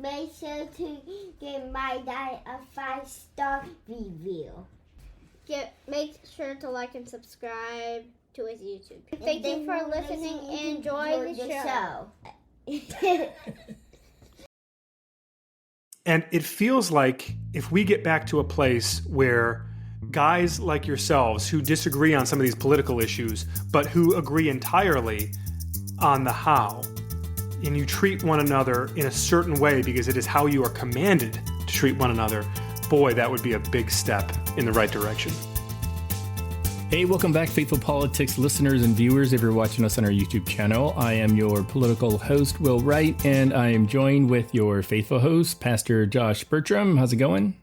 make sure to give my dad a 5-star review. Make sure to like and subscribe to his YouTube. Thank you for listening and enjoy the show. And it feels like if we get back to a place where guys like yourselves who disagree on some of these political issues, but who agree entirely on the how, and you treat one another in a certain way because it is how you are commanded to treat one another, boy, that would be a big step in the right direction. Hey, welcome back, Faithful Politics listeners and viewers. If you're watching us on our YouTube channel, I am your political host, Will Wright, and I am joined with your faithful host, Pastor Josh Bertram. How's it going?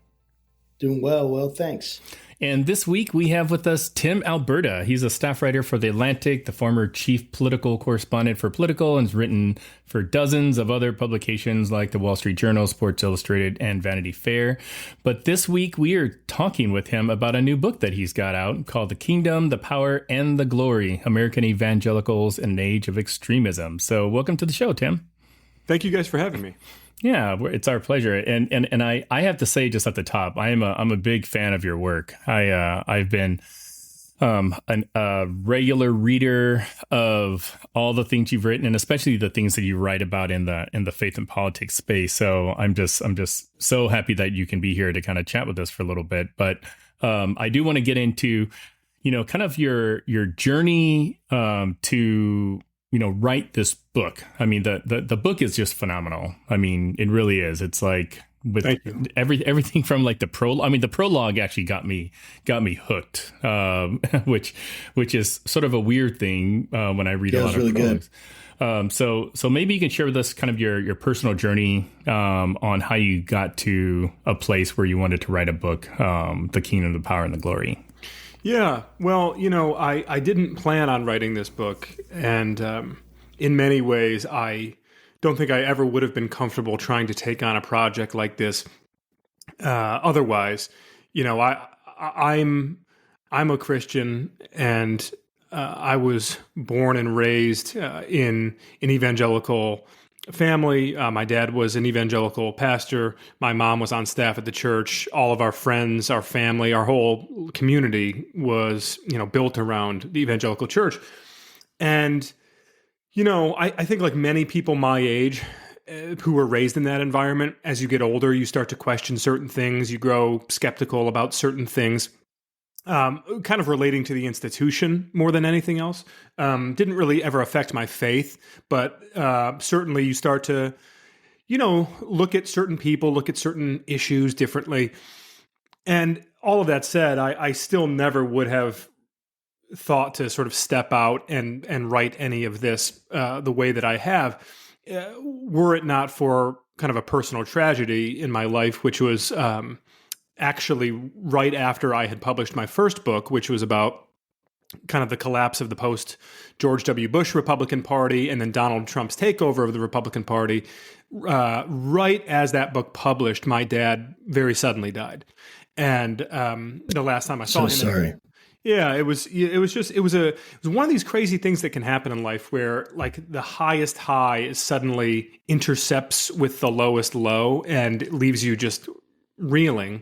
Doing well, thanks. And this week we have with us Tim Alberta. He's a staff writer for The Atlantic, the former chief political correspondent for Political, and has written for dozens of other publications like the Wall Street Journal, Sports Illustrated, and Vanity Fair. But this week we are talking with him about a new book that he's got out called The Kingdom, the Power, and the Glory, American Evangelicals in an Age of Extremism. So welcome to the show, Tim. Thank you guys for having me. Yeah, it's our pleasure. And I have to say just at the top, I'm a big fan of your work. I've been a regular reader of all the things you've written, and especially the things that you write about in the faith and politics space. So I'm just so happy that you can be here to kind of chat with us for a little bit. But I do want to get into, kind of your journey to write this book. I mean, the book is just phenomenal. I mean, it really is. It's like with everything from like the prologue. I mean, the prologue actually got me hooked, which is sort of a weird thing when I read a lot of really prologues. So maybe you can share with us kind of your personal journey on how you got to a place where you wanted to write a book, The Kingdom, the Power, and the Glory. Yeah, well, I didn't plan on writing this book, and in many ways, I don't think I ever would have been comfortable trying to take on a project like this. Otherwise, I'm a Christian, and I was born and raised in an evangelical family. My dad was an evangelical pastor. My mom was on staff at the church. All of our friends, our family, our whole community was, built around the evangelical church. And, I think like many people my age who were raised in that environment, as you get older, you start to question certain things. You grow skeptical about certain things. Kind of relating to the institution more than anything else. Didn't really ever affect my faith, but certainly you start to, look at certain people, look at certain issues differently. And all of that said, I still never would have thought to sort of step out and write any of this the way that I have, were it not for kind of a personal tragedy in my life, which was actually right after I had published my first book, which was about kind of the collapse of the post-George W. Bush Republican Party and then Donald Trump's takeover of the Republican Party. Right as that book published, my dad very suddenly died. And the last time I saw him... Sorry. Yeah, it was one of these crazy things that can happen in life where like the highest high suddenly intercepts with the lowest low and leaves you just reeling.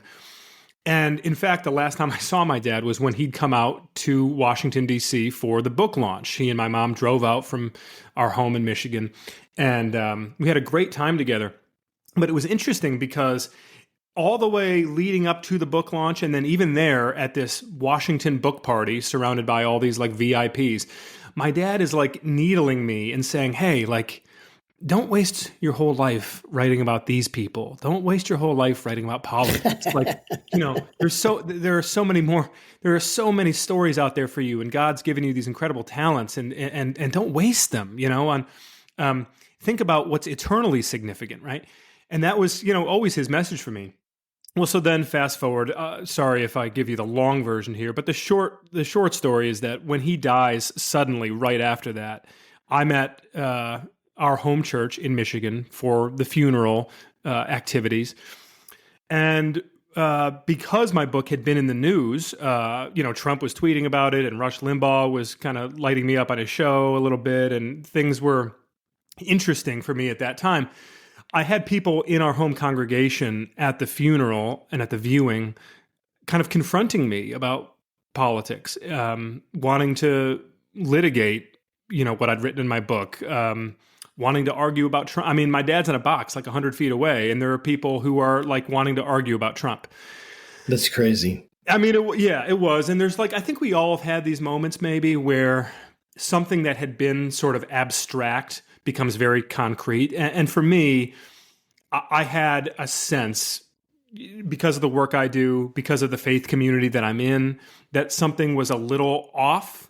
And in fact, the last time I saw my dad was when he'd come out to Washington, D.C. for the book launch. He and my mom drove out from our home in Michigan, and we had a great time together. But it was interesting because all the way leading up to the book launch, and then even there at this Washington book party surrounded by all these like VIPs, my dad is like needling me and saying, hey, like, don't waste your whole life writing about these people. Don't waste your whole life writing about politics. Like, there are so many stories out there for you, and God's given you these incredible talents, and don't waste them, think about what's eternally significant, right? And that was, always his message for me. Well, so then fast forward, sorry if I give you the long version here, but the short story is that when he dies suddenly right after that, I'm at our home church in Michigan for the funeral activities. And because my book had been in the news, Trump was tweeting about it and Rush Limbaugh was kind of lighting me up on his show a little bit, and things were interesting for me at that time. I had people in our home congregation at the funeral and at the viewing kind of confronting me about politics, wanting to litigate, what I'd written in my book, wanting to argue about Trump. I mean, my dad's in a box like 100 feet away, and there are people who are like wanting to argue about Trump. That's crazy. I mean, it was. And there's I think we all have had these moments maybe where something that had been sort of abstract becomes very concrete. And for me, I had a sense, because of the work I do, because of the faith community that I'm in, that something was a little off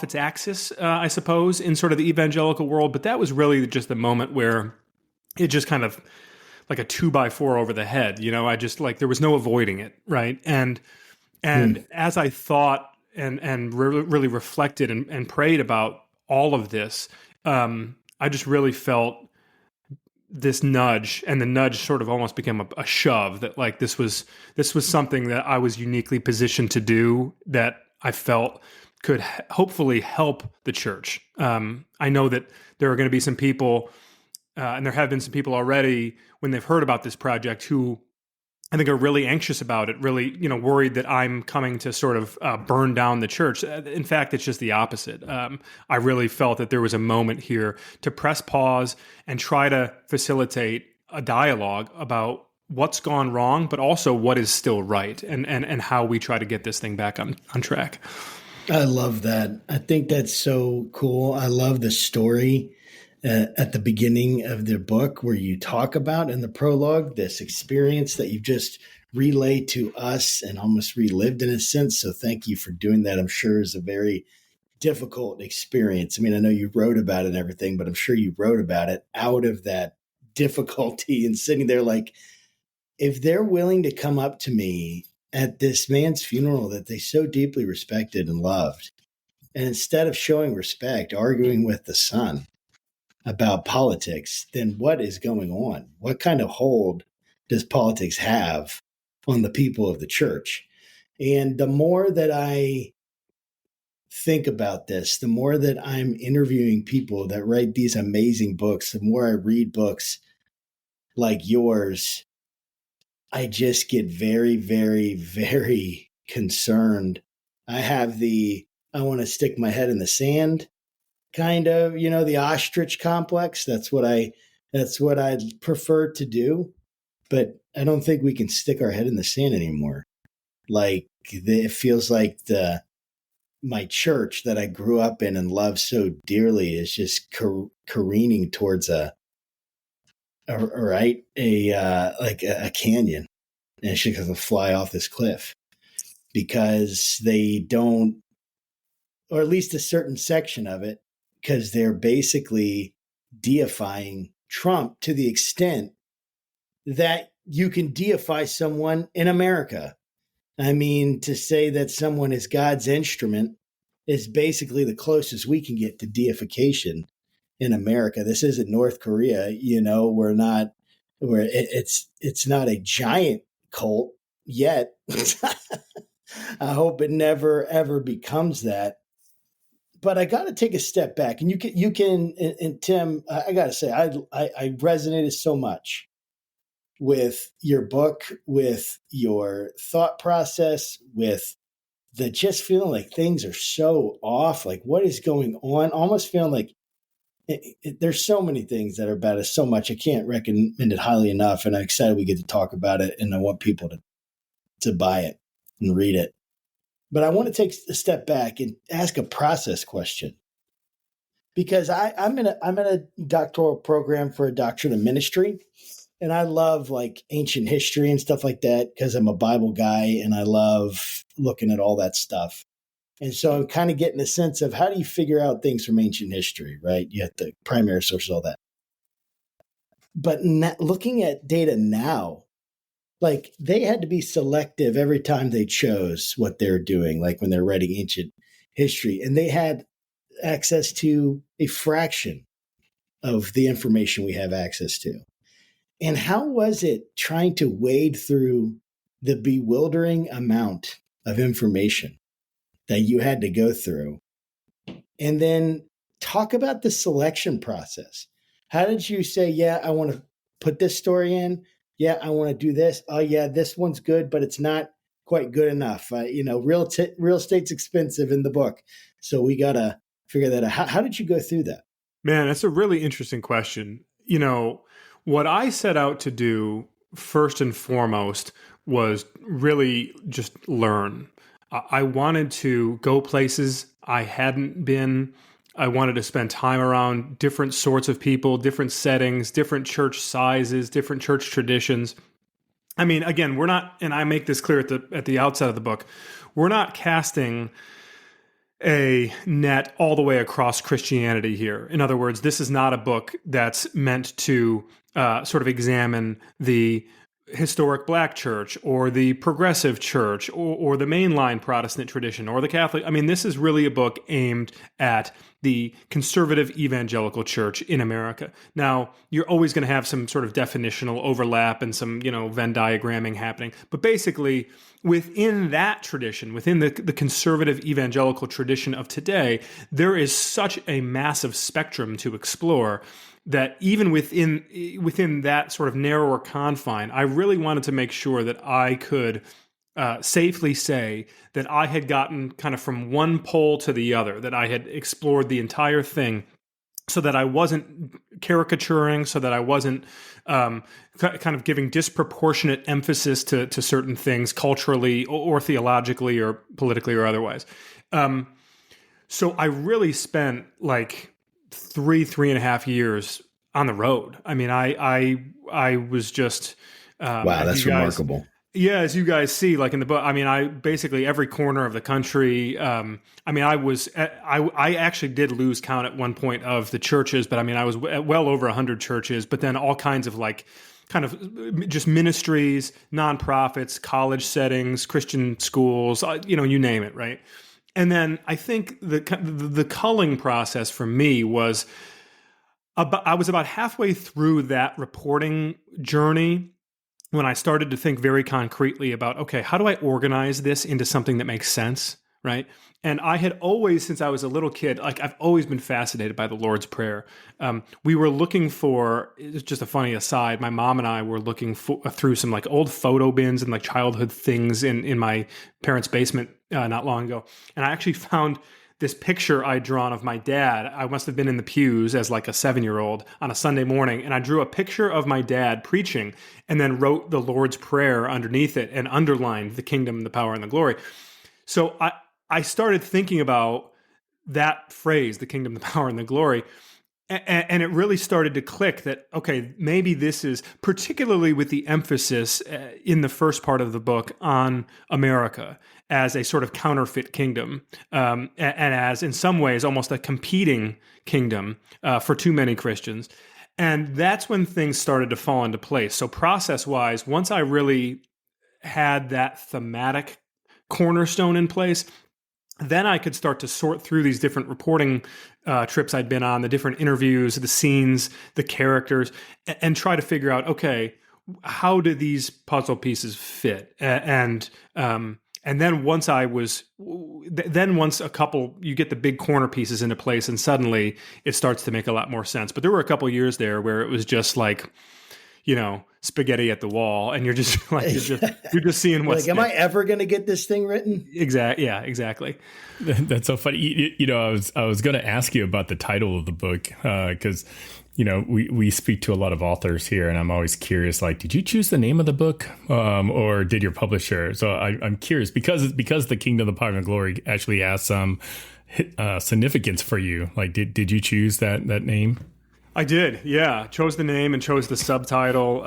its axis, I suppose, in sort of the evangelical world. But that was really just the moment where it just kind of like a 2x4 over the head, I just there was no avoiding it. Right. And as I thought and really reflected and prayed about all of this, I just really felt this nudge, and the nudge sort of almost became a shove that this was something that I was uniquely positioned to do, that I felt could hopefully help the church. I know that there are going to be some people, and there have been some people already when they've heard about this project who I think are really anxious about it, really, worried that I'm coming to sort of burn down the church. In fact, it's just the opposite. I really felt that there was a moment here to press pause and try to facilitate a dialogue about what's gone wrong, but also what is still right, and how we try to get this thing back on track. I love that. I think that's so cool. I love the story at the beginning of the book where you talk about in the prologue this experience that you've just relayed to us and almost relived in a sense. So thank you for doing that. I'm sure is a very difficult experience. I mean, I know you wrote about it and everything, but I'm sure you wrote about it out of that difficulty and sitting there like, if they're willing to come up to me at this man's funeral that they so deeply respected and loved, and instead of showing respect, arguing with the son about politics, then what is going on? What kind of hold does politics have on the people of the church? And the more that I think about this, the more that I'm interviewing people that write these amazing books, the more I read books like yours, I just get very, very, very concerned. I have I want to stick my head in the sand kind of, the ostrich complex. That's what I prefer to do. But I don't think we can stick our head in the sand anymore. It feels like my church that I grew up in and love so dearly is just careening towards a canyon, and it's just going to fly off this cliff because they don't, or at least a certain section of it, because they're basically deifying Trump to the extent that you can deify someone in America. I mean, to say that someone is God's instrument is basically the closest we can get to deification in America. This isn't North Korea, it's not a giant cult yet. I hope it never, ever becomes that. But I got to take a step back, and you can, and Tim, I got to say, I resonated so much with your book, with your thought process, with the just feeling like things are so off, like what is going on? Almost feeling like there's so many things that are about us so much. I can't recommend it highly enough, and I'm excited we get to talk about it, and I want people to buy it and read it. But I want to take a step back and ask a process question, because I'm in a doctoral program for a doctorate of ministry, and I love ancient history and stuff like that because I'm a Bible guy and I love looking at all that stuff. And so I'm kind of getting a sense of how do you figure out things from ancient history, right? You have the primary sources, all that. But looking at data now, they had to be selective every time they chose what they're doing, like when they're writing ancient history. And they had access to a fraction of the information we have access to. And how was it trying to wade through the bewildering amount of information that you had to go through? And then talk about the selection process. How did you say, yeah, I want to put this story in. Yeah, I want to do this. Oh yeah, this one's good, but it's not quite good enough. Real estate's expensive in the book, so we gotta figure that out. How did you go through that? Man, that's a really interesting question. What I set out to do first and foremost was really just learn. I wanted to go places I hadn't been. I wanted to spend time around different sorts of people, different settings, different church sizes, different church traditions. I mean, again, we're not, and I make this clear at the outset of the book, we're not casting a net all the way across Christianity here. In other words, this is not a book that's meant to sort of examine the historic Black church or the progressive church or the mainline Protestant tradition or the Catholic. I mean, this is really a book aimed at the conservative evangelical church in America. Now, you're always going to have some sort of definitional overlap and some, Venn diagramming happening. But basically, within that tradition, within the conservative evangelical tradition of today, there is such a massive spectrum to explore that even within that sort of narrower confine, I really wanted to make sure that I could safely say that I had gotten kind of from one pole to the other, that I had explored the entire thing, so that I wasn't caricaturing, so that I wasn't kind of giving disproportionate emphasis to certain things culturally or theologically or politically or otherwise. So I really spent like 3.5 years on the road. I mean, I was just wow, that's remarkable. Yeah, as you guys see, like in the book, I mean, I basically every corner of the country. I mean, I actually did lose count at one point of the churches, but I mean, I was well over 100 churches, but then all kinds of like kind of just ministries, nonprofits, college settings, Christian schools, you name it, right? And then I think the culling process for me was I was about halfway through that reporting journey when I started to think very concretely about, okay, how do I organize this into something that makes sense, right? And I had always, since I was a little kid, like I've always been fascinated by the Lord's Prayer. We were looking for, it's just a funny aside, my mom and I were looking through some like old photo bins and like childhood things in my parents' basement not long ago. And I actually found this picture I'd drawn of my dad. I must have been in the pews as like a 7-year-old on a Sunday morning. And I drew a picture of my dad preaching and then wrote the Lord's Prayer underneath it and underlined the kingdom, the power, and the glory. So I started thinking about that phrase, the kingdom, the power, and the glory. And it really started to click that, okay, maybe this is particularly with the emphasis in the first part of the book on America as a sort of counterfeit kingdom, and as in some ways almost a competing kingdom for too many Christians. And that's when things started to fall into place. So process-wise, once I really had that thematic cornerstone in place, then I could start to sort through these different reporting trips I'd been on, the different interviews, the scenes, the characters, and try to figure out, okay, how do these puzzle pieces fit? And then once you get the big corner pieces into place, and suddenly it starts to make a lot more sense. But there were a couple years there where it was just like, spaghetti at the wall, and you're just like you're just seeing what's like, am I ever going to get this thing written? Exactly. Yeah, exactly. That's so funny. I was going to ask you about the title of the book because we speak to a lot of authors here, and I'm always curious. Like, did you choose the name of the book, or did your publisher? So I'm curious because the Kingdom, the Power, and Glory actually has some significance for you. Like, did you choose that name? I did, yeah. Chose the name and chose the subtitle,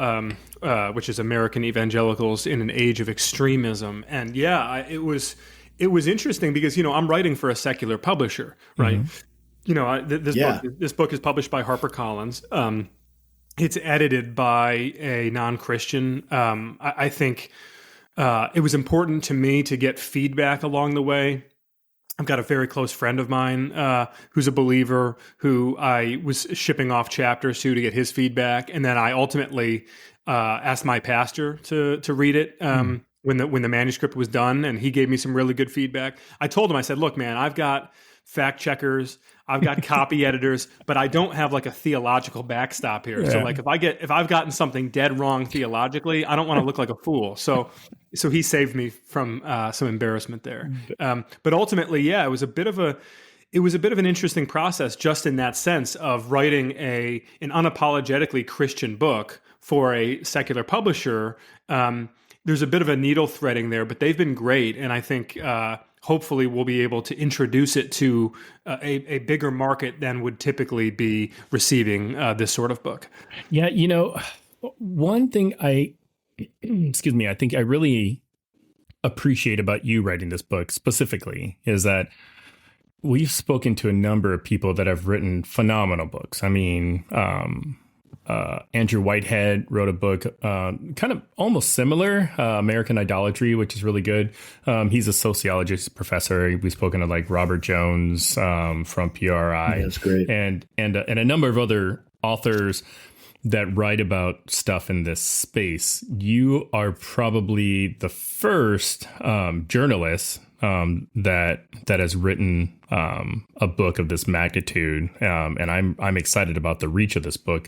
which is American Evangelicals in an Age of Extremism. And yeah, it was interesting because, I'm writing for a secular publisher, right? Mm-hmm. This book is published by HarperCollins. It's edited by a non-Christian. I think it was important to me to get feedback along the way. I've got a very close friend of mine who's a believer who I was shipping off chapters to get his feedback. And then I ultimately asked my pastor to read it when the manuscript was done. And he gave me some really good feedback. I told him, I said, look, man, I've got fact checkers. I've got copy editors, but I don't have like a theological backstop here. So like if I've gotten something dead wrong theologically, I don't want to look like a fool. So he saved me from some embarrassment there. But ultimately, yeah, it was a bit of an interesting process, just in that sense of writing an unapologetically Christian book for a secular publisher. There's a bit of a needle threading there, but they've been great, and I think hopefully we'll be able to introduce it to a bigger market than would typically be receiving this sort of book. Yeah, one thing I think I really appreciate about you writing this book specifically is that we've spoken to a number of people that have written phenomenal books. I mean, Andrew Whitehead wrote a book kind of almost similar, American Idolatry, which is really good. He's a sociologist professor. We've spoken to like Robert Jones from PRI. That's great. And a number of other authors that write about stuff in this space. You are probably the first journalist that has written a book of this magnitude, and I'm excited about the reach of this book.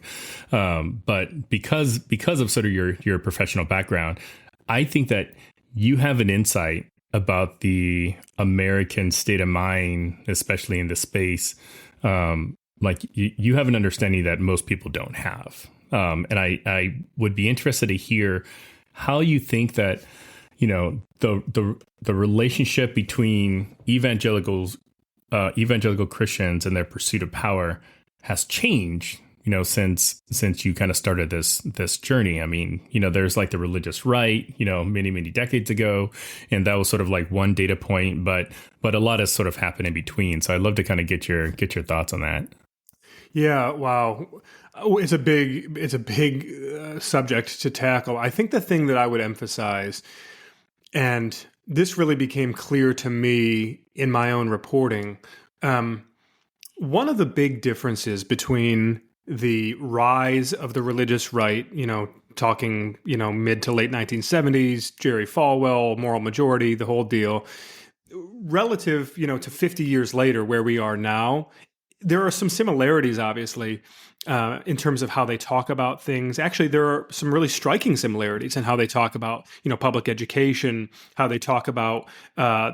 But because of sort of your professional background, I think that you have an insight about the American state of mind, especially in this space. Like you have an understanding that most people don't have, and I would be interested to hear how you think that the relationship between evangelical Christians and their pursuit of power has changed, since you kind of started this journey. I mean, there's like the religious right, many decades ago, and that was sort of like one data point, but a lot has sort of happened in between. So I'd love to kind of get your thoughts on that. Yeah, wow. It's a big subject to tackle. I think the thing that I would emphasize, and this really became clear to me in my own reporting, one of the big differences between the rise of the religious right, talking, mid to late 1970s, Jerry Falwell, moral majority, the whole deal, relative, to 50 years later where we are now, there are some similarities, obviously, in terms of how they talk about things. Actually, there are some really striking similarities in how they talk about, public education, how they talk about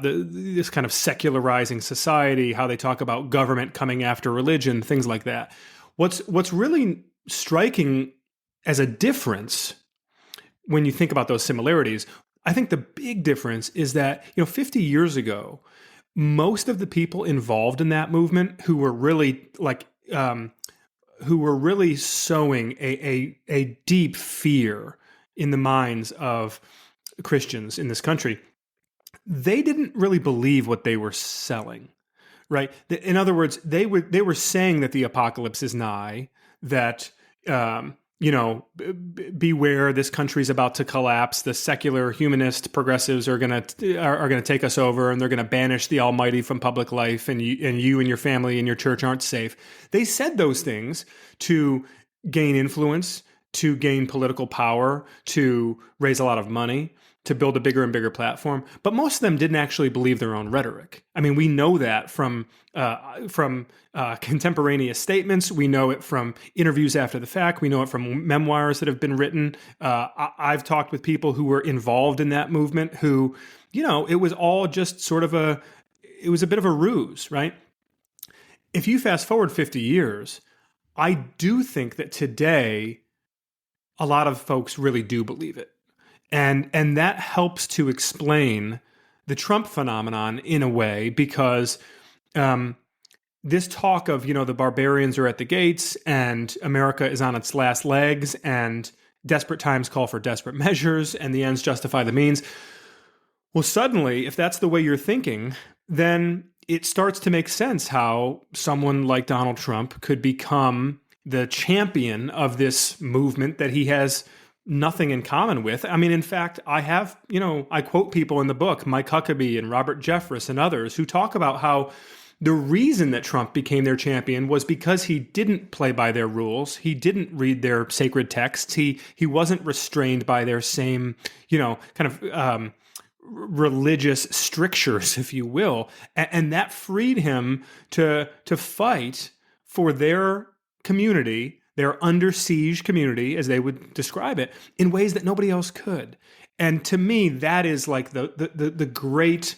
this kind of secularizing society, how they talk about government coming after religion, things like that. What's really striking as a difference when you think about those similarities, I think the big difference is that, 50 years ago, most of the people involved in that movement who were really sowing a deep fear in the minds of Christians in this country, they didn't really believe what they were selling, right? In other words, they were saying that the apocalypse is nigh, that beware, this country's about to collapse. The secular humanist progressives are gonna take us over, and they're gonna banish the Almighty from public life, and you and your family and your church aren't safe. They said those things to gain influence, to gain political power, to raise a lot of money, to build a bigger and bigger platform. But most of them didn't actually believe their own rhetoric. I mean, we know that from contemporaneous statements. We know it from interviews after the fact. We know it from memoirs that have been written. I've talked with people who were involved in that movement who, it was all just sort of it was a bit of a ruse, right? If you fast forward 50 years, I do think that today a lot of folks really do believe it. And that helps to explain the Trump phenomenon in a way, because this talk of, the barbarians are at the gates and America is on its last legs and desperate times call for desperate measures and the ends justify the means. Well, suddenly, if that's the way you're thinking, then it starts to make sense how someone like Donald Trump could become the champion of this movement that he has nothing in common with. I mean, in fact, I have, I quote people in the book, Mike Huckabee and Robert Jeffress and others, who talk about how the reason that Trump became their champion was because he didn't play by their rules. He didn't read their sacred texts. He wasn't restrained by their same, kind of religious strictures, if you will, and that freed him to fight for their community, their under siege community, as they would describe it, in ways that nobody else could. And to me, that is like the great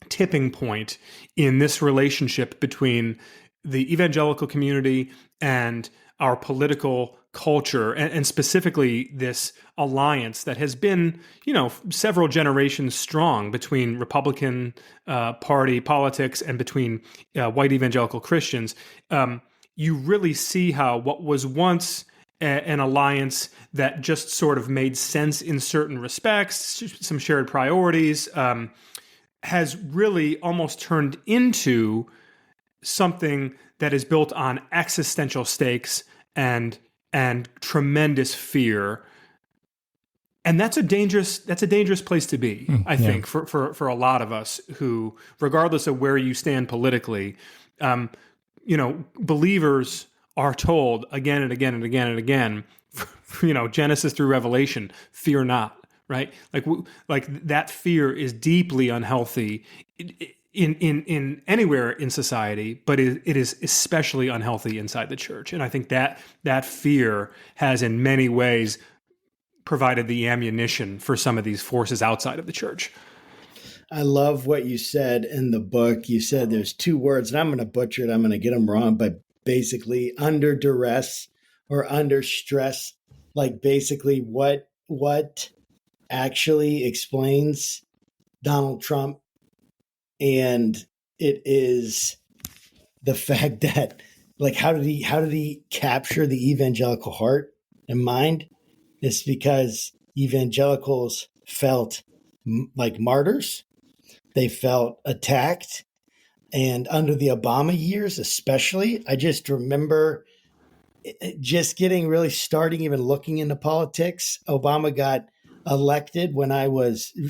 tipping point in this relationship between the evangelical community and our political culture, and specifically this alliance that has been, several generations strong between Republican Party politics and between white evangelical Christians. You really see how what was once an alliance that just sort of made sense in certain respects, some shared priorities, has really almost turned into something that is built on existential stakes and tremendous fear. And that's a dangerous place to be, I think, for a lot of us who, regardless of where you stand politically, believers are told again and again and again and again, Genesis through Revelation, fear not, right? Like that fear is deeply unhealthy in anywhere in society, but it is especially unhealthy inside the church. And I think that fear has in many ways provided the ammunition for some of these forces outside of the church. I love what you said in the book. You said there's two words, and I'm going to butcher it. I'm going to get them wrong, but basically under duress or under stress, like basically what actually explains Donald Trump. And it is the fact that, like, how did he capture the evangelical heart and mind? It's because evangelicals felt like martyrs. They felt attacked. And under the Obama years, especially, I just remember just getting really starting, even looking into politics. Obama got elected when I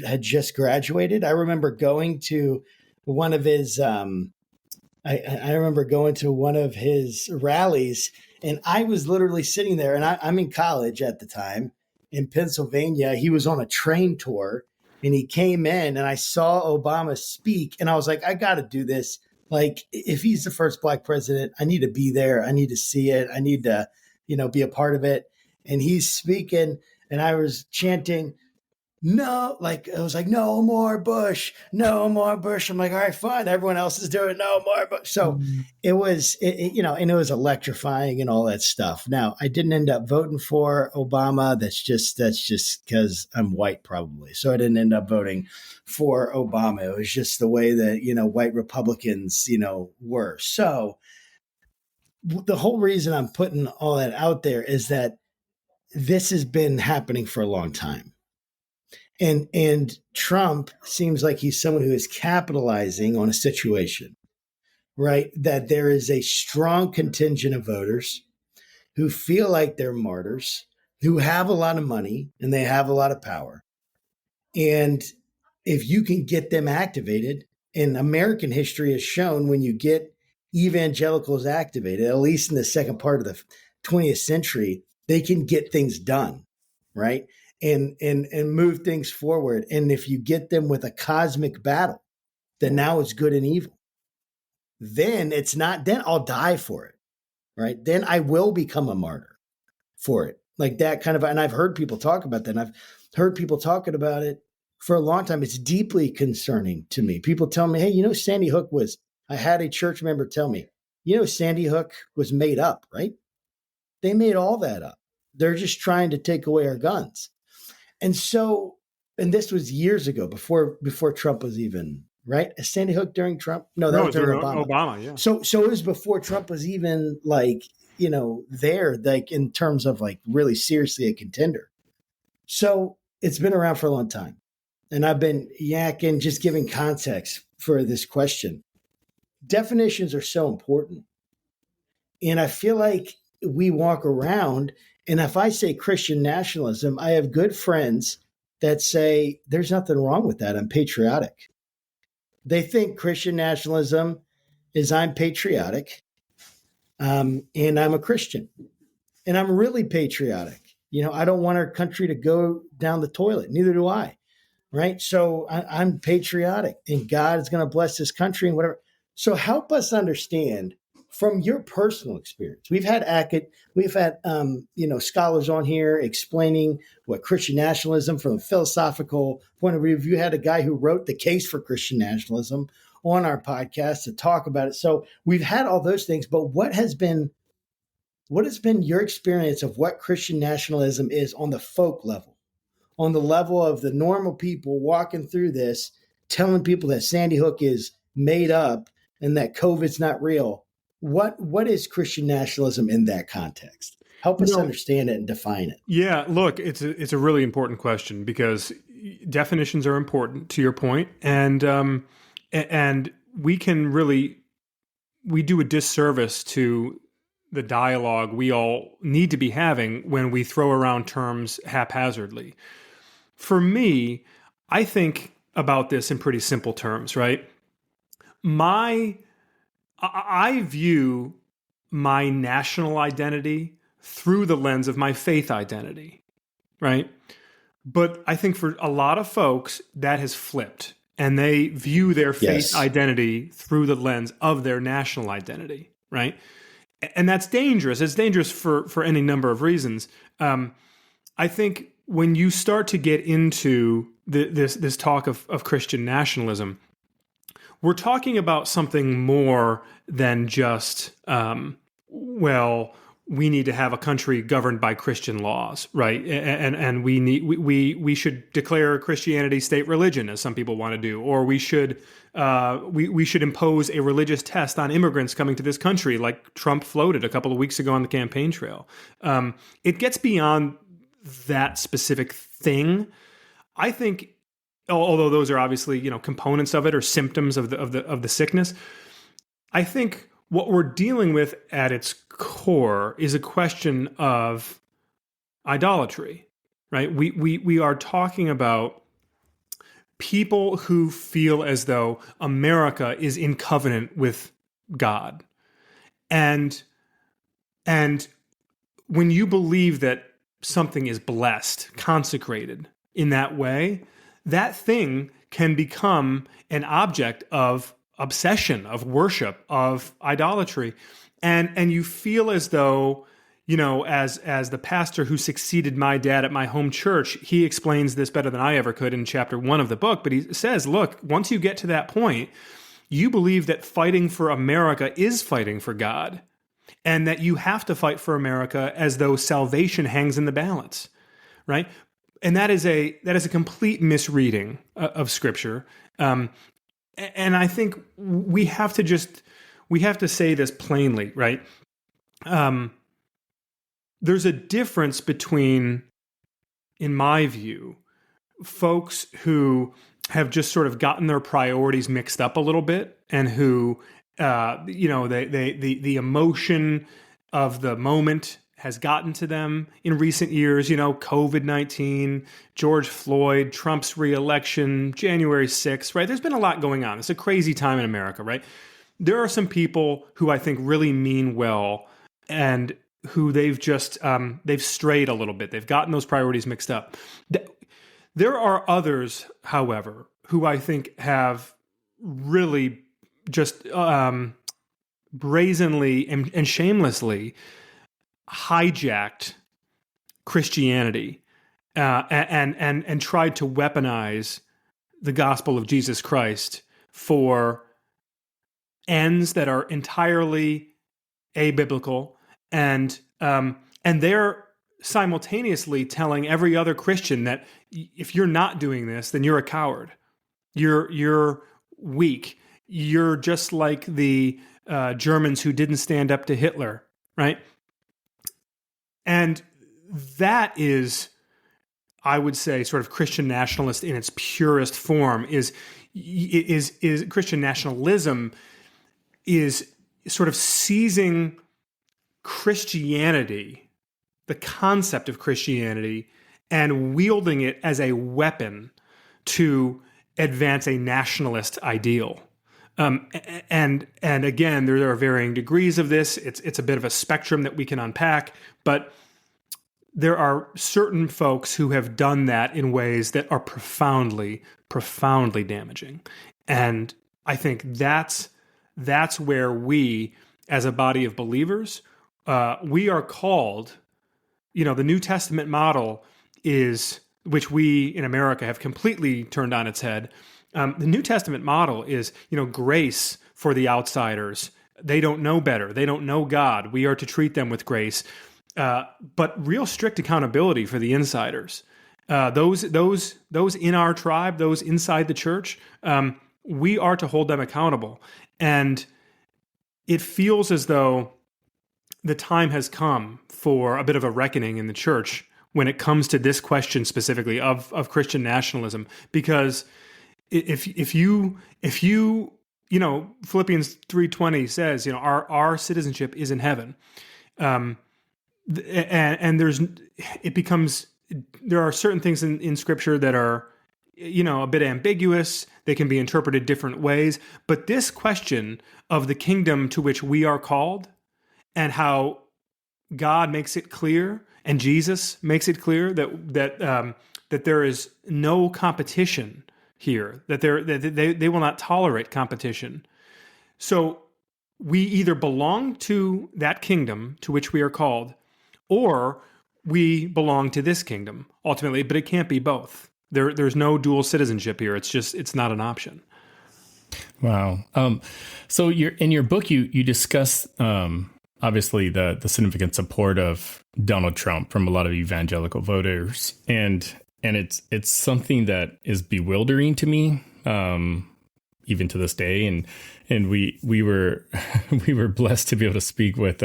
had just graduated. I remember going to one of his I remember going to one of his rallies, and I was literally sitting there, and I'm in college at the time in Pennsylvania. He was on a train tour, and he came in, and I saw Obama speak, and I was like, I got to do this. Like, if he's the first Black president, I need to be there. I need to see it. I need to, be a part of it. And he's speaking, and I was chanting, no, like, I was like, no more Bush, no more Bush. I'm like, all right, fine. Everyone else is doing no more Bush. So it was, and it was electrifying and all that stuff. Now, I didn't end up voting for Obama. That's just because I'm white, probably. So I didn't end up voting for Obama. It was just the way that, white Republicans, were. So the whole reason I'm putting all that out there is that this has been happening for a long time. And Trump seems like he's someone who is capitalizing on a situation, right? That there is a strong contingent of voters who feel like they're martyrs, who have a lot of money and they have a lot of power. And if you can get them activated, and American history has shown when you get evangelicals activated, at least in the second part of the 20th century, they can get things done, right? And move things forward. And if you get them with a cosmic battle, then now it's good and evil. Then I'll die for it, right? Then I will become a martyr for it. Like that kind of, and I've heard people talk about that. And I've heard people talking about it for a long time. It's deeply concerning to me. People tell me, hey, Sandy Hook I had a church member tell me, Sandy Hook was made up, right? They made all that up. They're just trying to take away our guns. And so, and this was years ago, before Trump was even, right? Is Sandy Hook during Trump? No, that was during Obama. Yeah. So it was before Trump was even there, like in terms of like really seriously a contender. So it's been around for a long time. And I've been yakking, just giving context for this question. Definitions are so important. And I feel like we walk around, and if I say Christian nationalism, I have good friends that say there's nothing wrong with that. I'm patriotic. They think Christian nationalism is I'm patriotic, and I'm a Christian, and I'm really patriotic. I don't want our country to go down the toilet. Neither do I. right? So I'm patriotic, and God is going to bless this country and whatever. So help us understand from your personal experience. We've had scholars on here explaining what Christian nationalism from a philosophical point of view. You had a guy who wrote the case for Christian nationalism on our podcast to talk about it. So we've had all those things, but what has been your experience of what Christian nationalism is on the folk level, on the level of the normal people walking through this, telling people that Sandy Hook is made up and that COVID's not real? What is Christian nationalism in that context? Help us understand it and define it. Yeah, look, it's a really important question because definitions are important, to your point, and we do a disservice to the dialogue we all need to be having when we throw around terms haphazardly. For me, I think about this in pretty simple terms, right? I view my national identity through the lens of my faith identity, right? But I think for a lot of folks, that has flipped, and they view their faith identity through the lens of their national identity, right? And that's dangerous. It's dangerous for any number of reasons. I think when you start to get into this talk of Christian nationalism, we're talking about something more than just, we need to have a country governed by Christian laws, right? And we should declare Christianity state religion, as some people want to do, or we should impose a religious test on immigrants coming to this country, like Trump floated a couple of weeks ago on the campaign trail. It gets beyond that specific thing. I think, although those are obviously components of it or symptoms of the sickness, I think what we're dealing with at its core is a question of idolatry, right? We are talking about people who feel as though America is in covenant with God. And when you believe that something is blessed, consecrated in that way, that thing can become an object of obsession, of worship, of idolatry. And you feel as though, as the pastor who succeeded my dad at my home church, he explains this better than I ever could in chapter 1 of the book. But he says, look, once you get to that point, you believe that fighting for America is fighting for God, and that you have to fight for America as though salvation hangs in the balance, right? And that is a complete misreading of Scripture. And I think we have to say this plainly, right? There's a difference between, in my view, folks who have just sort of gotten their priorities mixed up a little bit, and who, the emotion of the moment has gotten to them in recent years, COVID-19, George Floyd, Trump's reelection, January 6th, right? There's been a lot going on. It's a crazy time in America, right? There are some people who I think really mean well, and who they've just, they've strayed a little bit. They've gotten those priorities mixed up. There are others, however, who I think have really just brazenly and shamelessly hijacked Christianity and tried to weaponize the gospel of Jesus Christ for ends that are entirely abiblical, and they're simultaneously telling every other Christian that if you're not doing this, then you're a coward. You're weak. You're just like the Germans who didn't stand up to Hitler, right? And that is, I would say, sort of Christian nationalist in its purest form. Is Christian nationalism is sort of seizing Christianity, the concept of Christianity, and wielding it as a weapon to advance a nationalist ideal. And again, there are varying degrees of this. It's a bit of a spectrum that we can unpack, but there are certain folks who have done that in ways that are profoundly, profoundly damaging. And I think that's where we, as a body of believers, we are called, the New Testament model is, which we in America have completely turned on its head. The New Testament model is, grace for the outsiders. They don't know better. They don't know God. We are to treat them with grace. But real strict accountability for the insiders. Those in our tribe, those inside the church, we are to hold them accountable. And it feels as though the time has come for a bit of a reckoning in the church when it comes to this question specifically of Christian nationalism. Because if you Philippians 3:20 says, our citizenship is in heaven. And there are certain things in Scripture that are, a bit ambiguous. They can be interpreted different ways. But this question of the kingdom to which we are called and how God makes it clear and Jesus makes it clear that there is no competition here, that they will not tolerate competition. So we either belong to that kingdom to which we are called, or we belong to this kingdom ultimately, but it can't be both. There's no dual citizenship here. It's not an option. Wow. So in your book, you discuss obviously the significant support of Donald Trump from a lot of evangelical voters, and it's something that is bewildering to me, even to this day. And we were we were blessed to be able to speak with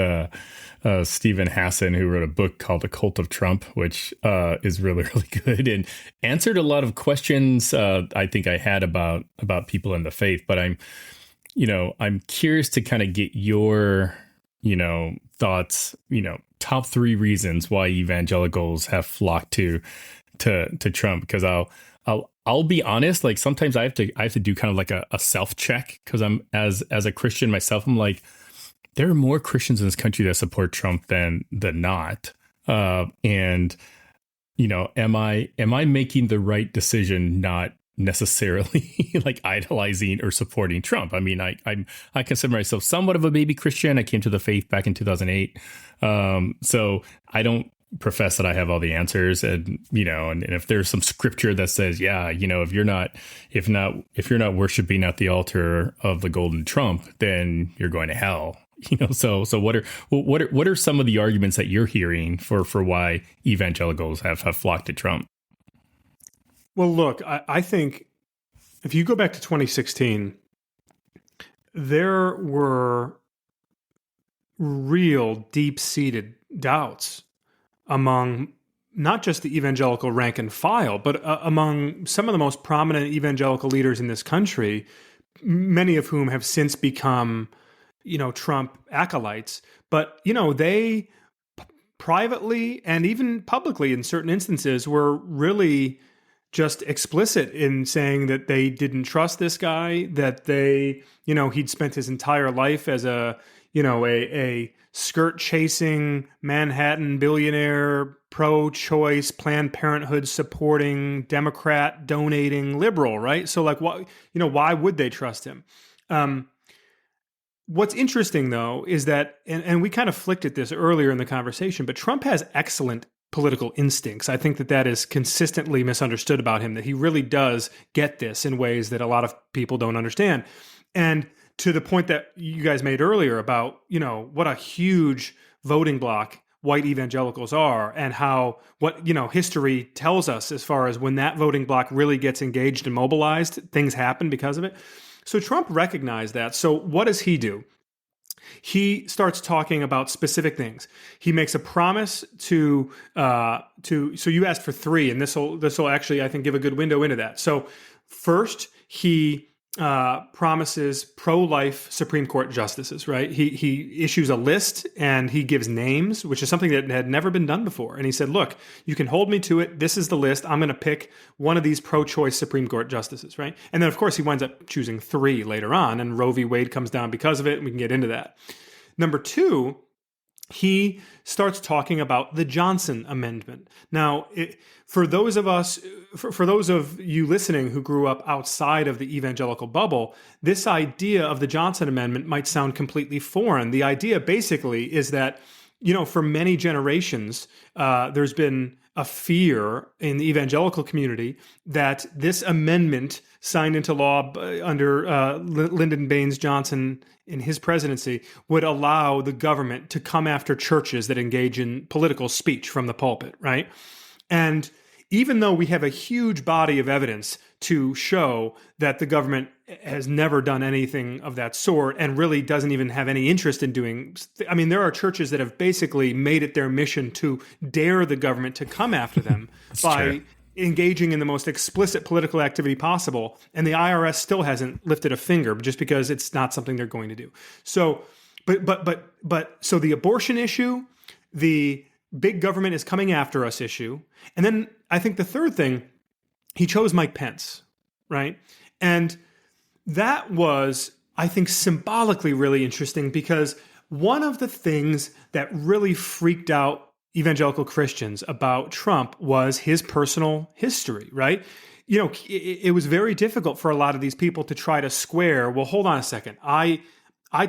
Stephen Hassan, who wrote a book called The Cult of Trump, which is really, really good and answered a lot of questions I think I had about people in the faith. But I'm curious to kind of get your, thoughts, top 3 reasons why evangelicals have flocked to Trump. Because I'll be honest, like sometimes I have to do kind of like a self check, because I'm as a Christian myself, I'm like, there are more Christians in this country that support Trump than not. And, am I making the right decision not necessarily like idolizing or supporting Trump? I mean, I consider myself somewhat of a baby Christian. I came to the faith back in 2008. So I don't profess that I have all the answers, and and if there's some scripture that says, if you're not worshiping at the altar of the golden trump, then you're going to hell. So what are some of the arguments that you're hearing for why evangelicals have flocked to Trump? Well, look, I think if you go back to 2016, there were real deep-seated doubts among not just the evangelical rank and file, but among some of the most prominent evangelical leaders in this country, many of whom have since become, Trump acolytes. But, they privately and even publicly in certain instances were really just explicit in saying that they didn't trust this guy, that he'd spent his entire life as a skirt-chasing Manhattan billionaire, pro-choice, Planned Parenthood supporting, Democrat donating liberal, right? So why would they trust him? What's interesting, though, is that, and we kind of flicked at this earlier in the conversation, but Trump has excellent political instincts. I think that is consistently misunderstood about him, that he really does get this in ways that a lot of people don't understand. And to the point that you guys made earlier about, what a huge voting bloc white evangelicals are, and what history tells us as far as when that voting bloc really gets engaged and mobilized, things happen because of it. So Trump recognized that. So what does he do? He starts talking about specific things. He makes a promise to so you asked for 3, and this will actually, I think, give a good window into that. So first, he promises pro-life Supreme Court justices, right? He issues a list and he gives names, which is something that had never been done before. And he said, look, you can hold me to it. This is the list. I'm going to pick one of these pro-choice Supreme Court justices, right? And then, of course, he winds up choosing 3 later on, and Roe v. Wade comes down because of it, and we can get into that. Number 2, he starts talking about the Johnson Amendment. Now, for those of you listening who grew up outside of the evangelical bubble, this idea of the Johnson Amendment might sound completely foreign. The idea basically is that, for many generations, there's been a fear in the evangelical community that this amendment signed into law under Lyndon Baines Johnson in his presidency would allow the government to come after churches that engage in political speech from the pulpit, right? And even though we have a huge body of evidence to show that the government has never done anything of that sort and really doesn't even have any interest in doing, there are churches that have basically made it their mission to dare the government to come after them by engaging in the most explicit political activity possible, and the IRS still hasn't lifted a finger just because it's not something they're going to do. So, so the abortion issue, the big government is coming after us issue, and then I think the third thing, he chose Mike Pence, right? And that was, I think, symbolically really interesting because one of the things that really freaked out evangelical Christians about Trump was his personal history, right? It was very difficult for a lot of these people to try to square, well, hold on a second. I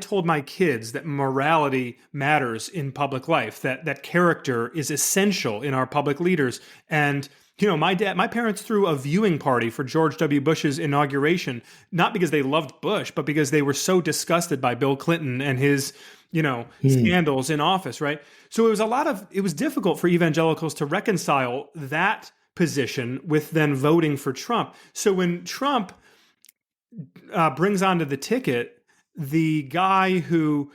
told my kids that morality matters in public life, that character is essential in our public leaders. And, my parents threw a viewing party for George W. Bush's inauguration, not because they loved Bush, but because they were so disgusted by Bill Clinton and his scandals in office, right? So it was difficult for evangelicals to reconcile that position with then voting for Trump. So when Trump brings onto the ticket the guy who,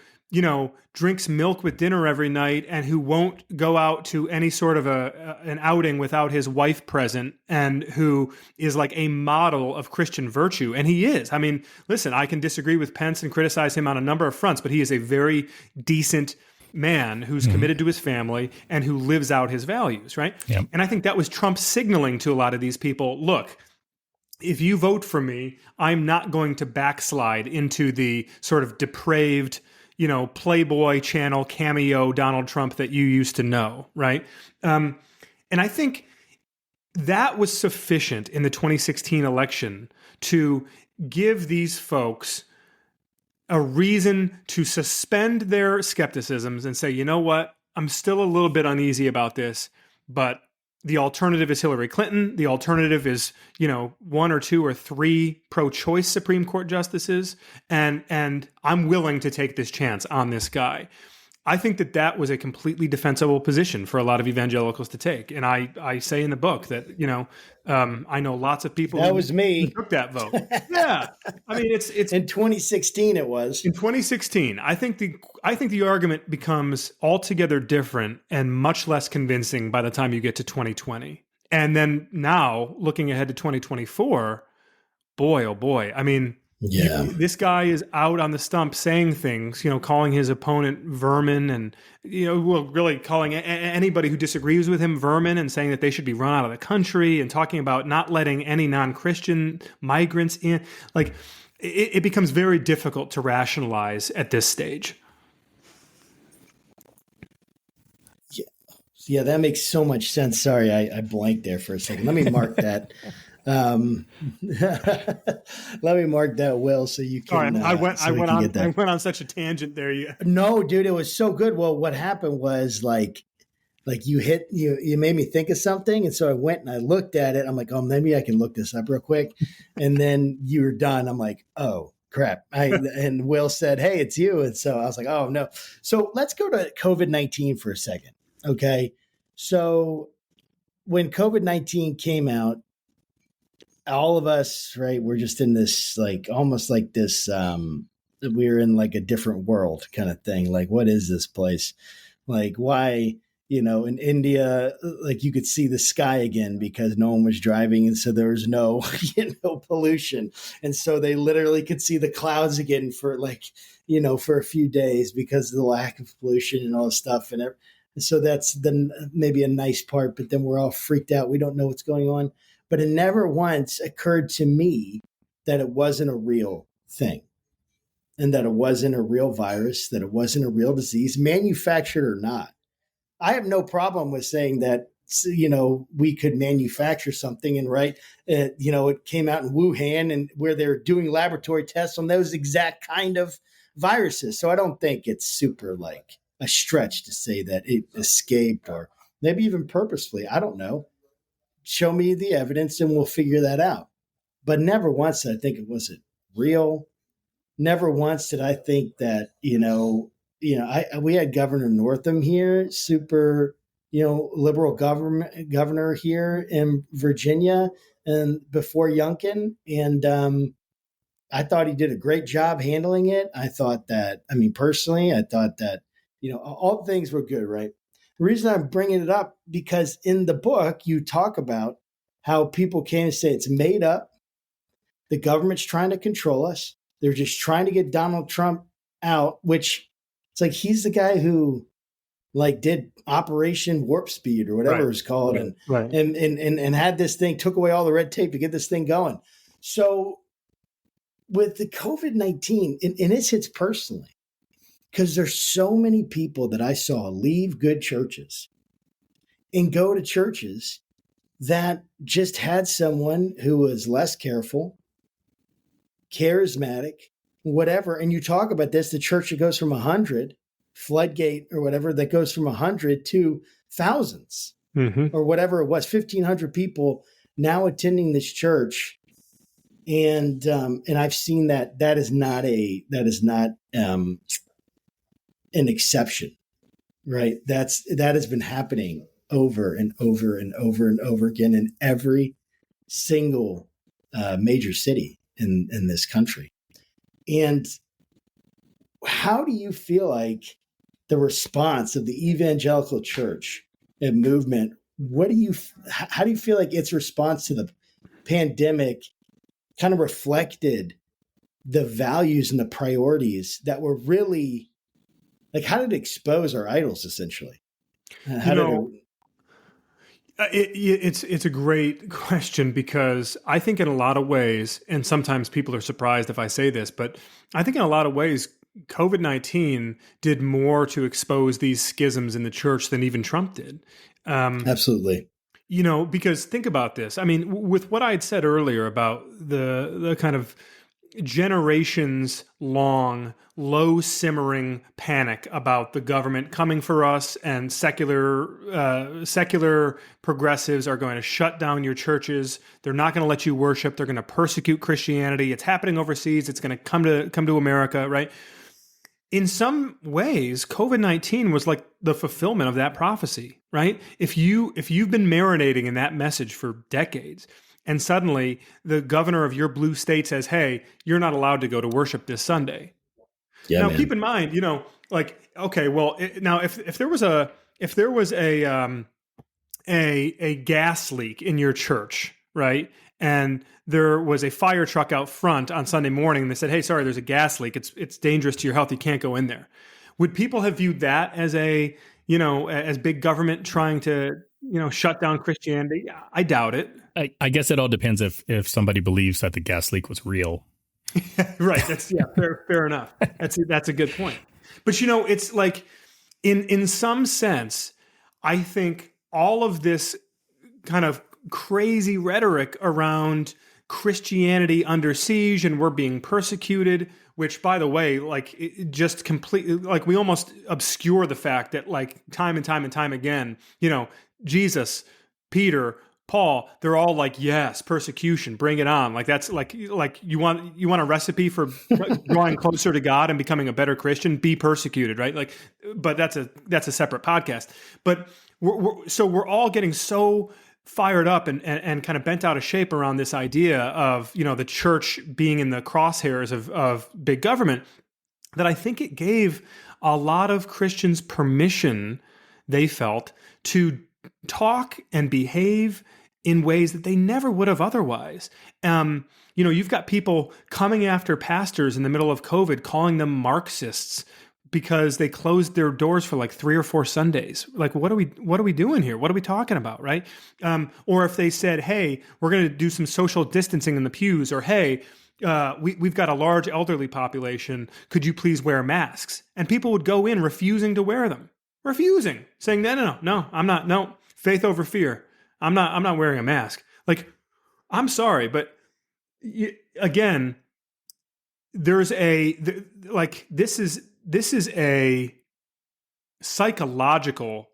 drinks milk with dinner every night and who won't go out to any sort of an outing without his wife present and who is like a model of Christian virtue. And he is. Listen, I can disagree with Pence and criticize him on a number of fronts, but he is a very decent man who's committed to his family and who lives out his values, right? Yep. And I think that was Trump signaling to a lot of these people, look, if you vote for me, I'm not going to backslide into the sort of depraved, Playboy channel cameo Donald Trump that you used to know, right? And I think that was sufficient in the 2016 election to give these folks a reason to suspend their skepticisms and say, you know what, I'm still a little bit uneasy about this, but the alternative is Hillary Clinton. The alternative is, one or two or three pro-choice Supreme Court justices. And I'm willing to take this chance on this guy. I think that was a completely defensible position for a lot of evangelicals to take. And I say in the book that, I know lots of people that was me who took that vote. Yeah. It's in 2016 it was. In 2016, I think the argument becomes altogether different and much less convincing by the time you get to 2020. And then now looking ahead to 2024, boy, oh boy. This guy is out on the stump saying things, calling his opponent vermin and, really calling anybody who disagrees with him vermin and saying that they should be run out of the country and talking about not letting any non-Christian migrants in. Like, it becomes very difficult to rationalize at this stage. Yeah, that makes so much sense. Sorry, I blanked there for a second. Let me mark that. Let me mark that, Will, so you can. Sorry, I went on such a tangent there. No, dude, it was so good. Well, what happened was like you made me think of something, and so I went and I looked at it. I'm like, oh, maybe I can look this up real quick. And then you were done. I'm like, oh crap! And Will said, hey, it's you, and so I was like, oh no. So let's go to COVID-19 for a second, okay? So when COVID-19 came out, all of us, right, we're just in this, like, almost like this, we're in like a different world kind of thing. Like, what is this place? Like, why, in India, like you could see the sky again because no one was driving. And so there was no, pollution. And so they literally could see the clouds again for for a few days because of the lack of pollution and all this stuff. And so that's then maybe a nice part, but then we're all freaked out. We don't know what's going on. But it never once occurred to me that it wasn't a real thing. and that it wasn't a real virus, that it wasn't a real disease, manufactured or not. I have no problem with saying that, we could manufacture something and it came out in Wuhan and where they're doing laboratory tests on those exact kind of viruses. So I don't think it's super like a stretch to say that it escaped or maybe even purposefully. I don't know. Show me the evidence and we'll figure that out. But never once did I think it wasn't real. Never once did I think that, we had Governor Northam here, super, liberal governor here in Virginia, and before Youngkin. And I thought he did a great job handling it. I thought that, personally, I thought that, all things were good, right? The reason I'm bringing it up, because in the book, you talk about how people came and say it's made up. The government's trying to control us. They're just trying to get Donald Trump out, which it's like he's the guy who did Operation Warp Speed or whatever it was called, and had this thing, took away all the red tape to get this thing going. So with the COVID-19, and this hits personally, because there's so many people that I saw leave good churches and go to churches that just had someone who was less careful, charismatic, whatever. And you talk about this, the church that goes from 100, Floodgate or whatever, that goes from 100 to thousands or whatever it was, 1,500 people now attending this church. And I've seen that is not an exception, right? That has been happening over and over and over and over again in every single major city in this country. And how do you feel like the response of the evangelical church and movement, how do you feel like its response to the pandemic kind of reflected the values and the priorities that were really, how did it expose our idols essentially? It's a great question, because I think in a lot of ways, and sometimes people are surprised if I say this, but I think in a lot of ways, COVID-19 did more to expose these schisms in the church than even Trump did. Absolutely. Because think about this. With what I had said earlier about the kind of generations long, low simmering panic about the government coming for us, and secular progressives are going to shut down your churches. They're not going to let you worship. They're going to persecute Christianity. It's happening overseas. It's going to come to America, right? In some ways, COVID-19 was like the fulfillment of that prophecy, right? If you've been marinating in that message for decades, and suddenly the governor of your blue state says, "Hey, you're not allowed to go to worship this Sunday." Yeah, now, man. Keep in mind, okay, well, now if there was a gas leak in your church, right, and there was a fire truck out front on Sunday morning, and they said, "Hey, sorry, there's a gas leak. It's dangerous to your health. You can't go in there." Would people have viewed that as as big government trying to shut down Christianity? I doubt it. I guess it all depends if somebody believes that the gas leak was real. Right. That's fair enough. That's a good point. But it's like in some sense, I think all of this kind of crazy rhetoric around Christianity under siege and we're being persecuted, which, by the way, it just completely, we almost obscure the fact that time and time and time again, Jesus, Peter, Paul, they're all like, yes, persecution, bring it on. That's you want a recipe for drawing closer to God and becoming a better Christian, be persecuted, right? But that's a separate podcast. But we're all getting so fired up and kind of bent out of shape around this idea of, the church being in the crosshairs of big government, that I think it gave a lot of Christians permission, they felt, to talk and behave in ways that they never would have otherwise. You've got people coming after pastors in the middle of COVID, calling them Marxists, because they closed their doors for like 3 or 4 Sundays. Like, what are we doing here? What are we talking about, right? Or if they said, hey, we're going to do some social distancing in the pews, or hey, we've got a large elderly population. Could you please wear masks? And people would go in refusing to wear them, saying, no, I'm not. No, faith over fear. I'm not wearing a mask. Like, I'm sorry, but again, this is a psychological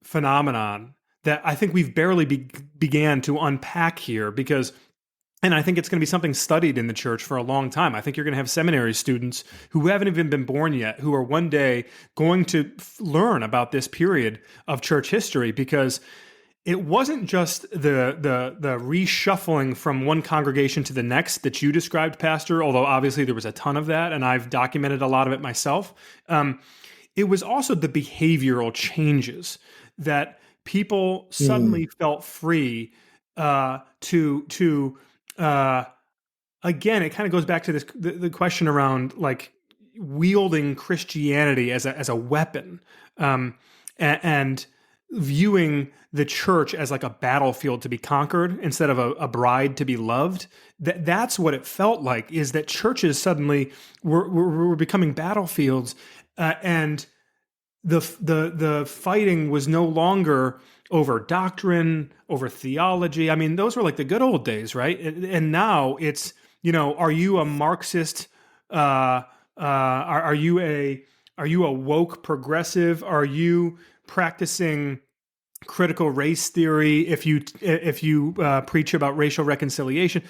phenomenon that I think we've barely began to unpack here, and I think it's going to be something studied in the church for a long time. I think you're going to have seminary students who haven't even been born yet, who are one day going to learn about this period of church history, because it wasn't just the reshuffling from one congregation to the next that you described, Pastor, although obviously there was a ton of that, and I've documented a lot of it myself. It was also the behavioral changes that people suddenly felt free to again, it kind of goes back to this the question around like wielding Christianity as a weapon, and viewing the church as like a battlefield to be conquered instead of a bride to be loved. That's what it felt like, is that churches suddenly were becoming battlefields, and the fighting was no longer over doctrine, over theology. I mean, those were like the good old days, right? And now it's, are you a Marxist? Are you a woke progressive? Are you practicing critical race theory if you preach about racial reconciliation?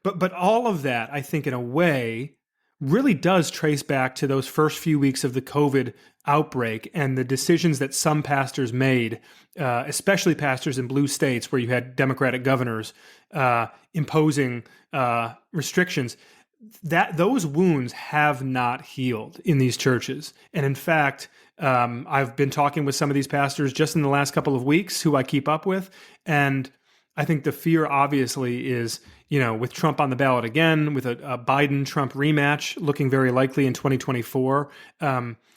But all of that, I think, in a way, really does trace back to those first few weeks of the COVID outbreak and the decisions that some pastors made, especially pastors in blue states where you had Democratic governors imposing restrictions. That those wounds have not healed in these churches. And in fact, I've been talking with some of these pastors just in the last couple of weeks who I keep up with. And I think the fear obviously is, with Trump on the ballot again, with a Biden-Trump rematch looking very likely in 2024,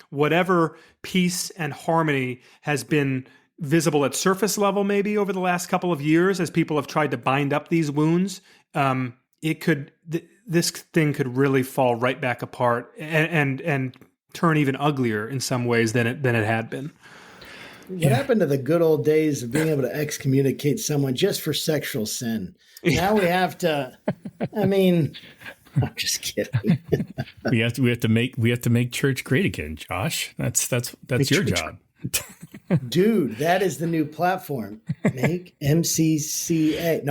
whatever peace and harmony has been visible at surface level maybe over the last couple of years as people have tried to bind up these wounds, this thing could really fall right back apart and turn even uglier in some ways than it had been. What happened to the good old days of being able to excommunicate someone just for sexual sin? Now we have to. I mean, I'm just kidding. we have to make church great again, Josh. That's your job. Dude, that is the new platform. Make MCGA.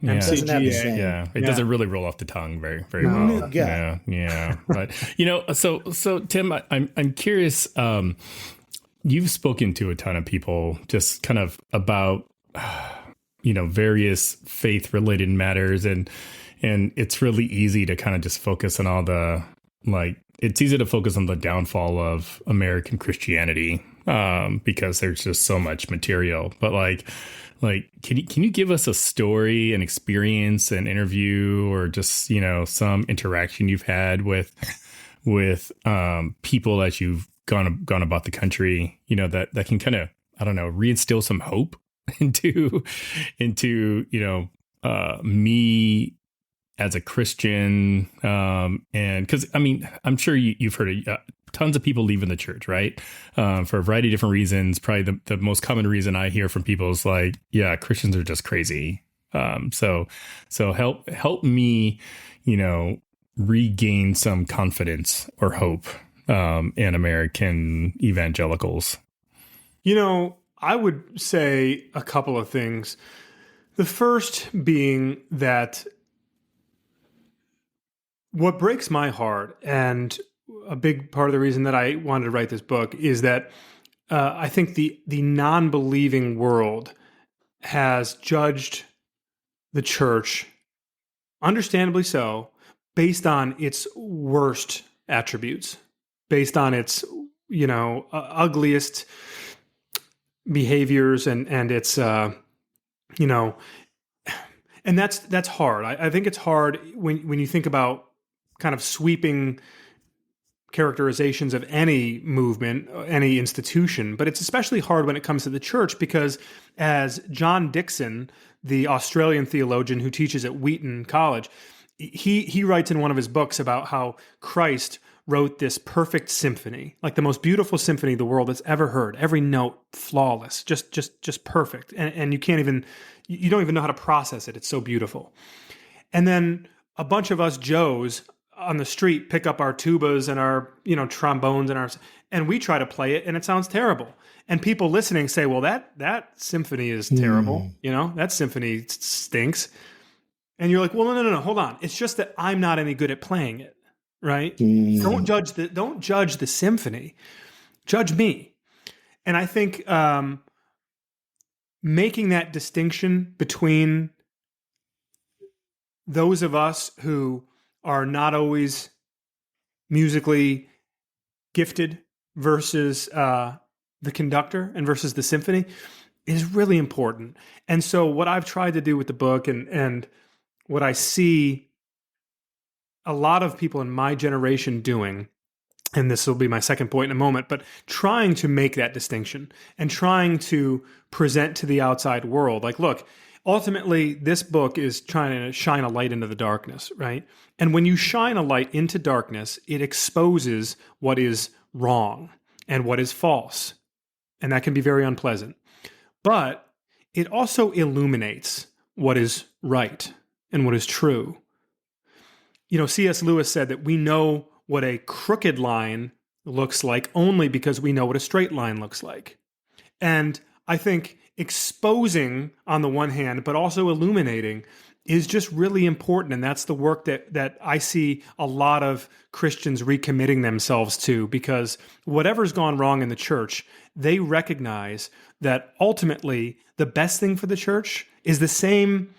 Yeah. Doesn't have the same. Yeah, it doesn't really roll off the tongue very well. Yeah. But so Tim, I'm curious. You've spoken to a ton of people just kind of about various faith related matters, and it's really easy to kind of just focus on all the it's easy to focus on the downfall of American Christianity because there's just so much material. But can you give us a story, an experience, an interview, or just some interaction you've had with people that you've gone about the country, that can kind of, I don't know, reinstill some hope into me as a Christian, and because I'm sure you've heard of tons of people leaving the church, right? For a variety of different reasons. Probably the most common reason I hear from people is Christians are just crazy. So help me, regain some confidence or hope in American evangelicals. I would say a couple of things. The first being that what breaks my heart, and a big part of the reason that I wanted to write this book, is that I think the non-believing world has judged the church, understandably so, based on its worst attributes, based on its ugliest behaviors and its and that's hard. I think it's hard when you think about kind of sweeping characterizations of any movement, any institution, but it's especially hard when it comes to the church because, as John Dixon, the Australian theologian who teaches at Wheaton College, he writes in one of his books about how Christ wrote this perfect symphony, like the most beautiful symphony the world has ever heard. Every note flawless, just perfect, and you don't even know how to process it. It's so beautiful. And then a bunch of us Joes on the street pick up our tubas and our trombones and we try to play it, and it sounds terrible. And people listening say, "Well, that symphony is terrible. That symphony stinks." And you're like, "Well, no, hold on. It's just that I'm not any good at playing it." Right? Don't judge the symphony. Judge me. And I think making that distinction between those of us who are not always musically gifted versus the conductor and versus the symphony is really important. And so what I've tried to do with the book and what I see a lot of people in my generation doing, and this will be my second point in a moment, but trying to make that distinction and trying to present to the outside world, like, look, ultimately this book is trying to shine a light into the darkness, right? And when you shine a light into darkness, it exposes what is wrong and what is false. And that can be very unpleasant. But it also illuminates what is right and what is true. C.S. Lewis said that we know what a crooked line looks like only because we know what a straight line looks like. And I think exposing on the one hand, but also illuminating is just really important. And that's the work that I see a lot of Christians recommitting themselves to, because whatever's gone wrong in the church, they recognize that ultimately the best thing for the church is the same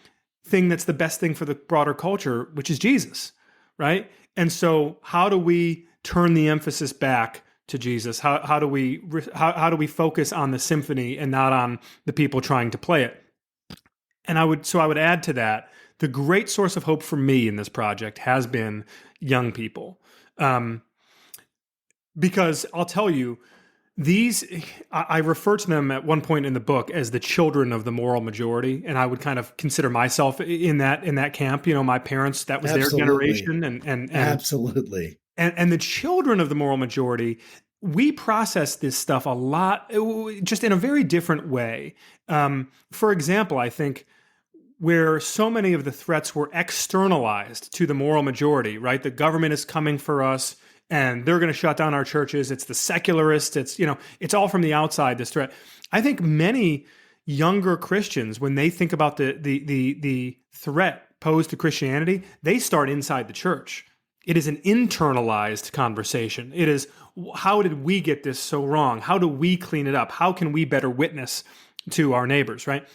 thing that's the best thing for the broader culture, which is Jesus. Right? And so how do we turn the emphasis back to Jesus? How do we focus on the symphony and not on the people trying to play it? And I would add to that, the great source of hope for me in this project has been young people. Because I'll tell you, I refer to them at one point in the book as the children of the moral majority, and I would kind of consider myself in that camp. My parents, that was their generation, and absolutely. And the children of the moral majority, we process this stuff a lot, just in a very different way. For example, I think where so many of the threats were externalized to the moral majority, right? The government is coming for us, and they're going to shut down our churches. It's the secularists. It's all from the outside, this threat. I think many younger Christians, when they think about the threat posed to Christianity, they start inside the church. It is an internalized conversation. It is, how did we get this so wrong? How do we clean it up? How can we better witness to our neighbors, right?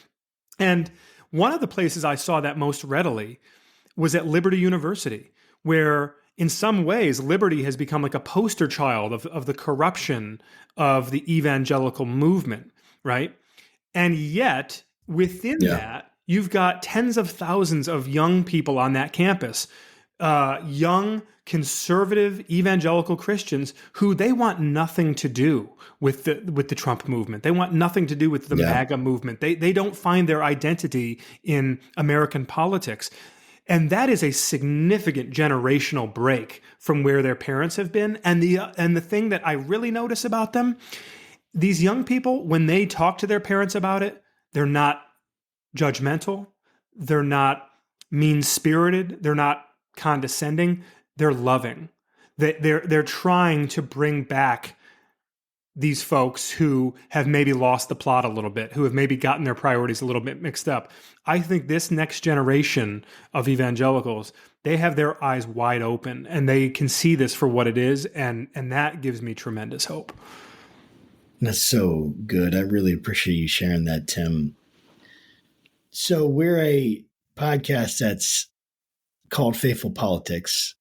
And one of the places I saw that most readily was at Liberty University, where in some ways, Liberty has become like a poster child of the corruption of the evangelical movement, right? And yet, within that, you've got tens of thousands of young people on that campus, young, conservative, evangelical Christians who they want nothing to do with the Trump movement. They want nothing to do with the MAGA movement. They don't find their identity in American politics. And that is a significant generational break from where their parents have been. And the thing that I really notice about them, these young people, when they talk to their parents about it, they're not judgmental. They're not mean-spirited. They're not condescending. They're loving. They're trying to bring back these folks who have maybe lost the plot a little bit, who have maybe gotten their priorities a little bit mixed up. I think this next generation of evangelicals, they have their eyes wide open and they can see this for what it is. And that gives me tremendous hope. That's so good. I really appreciate you sharing that, Tim. So we're a podcast that's called Faithful Politics.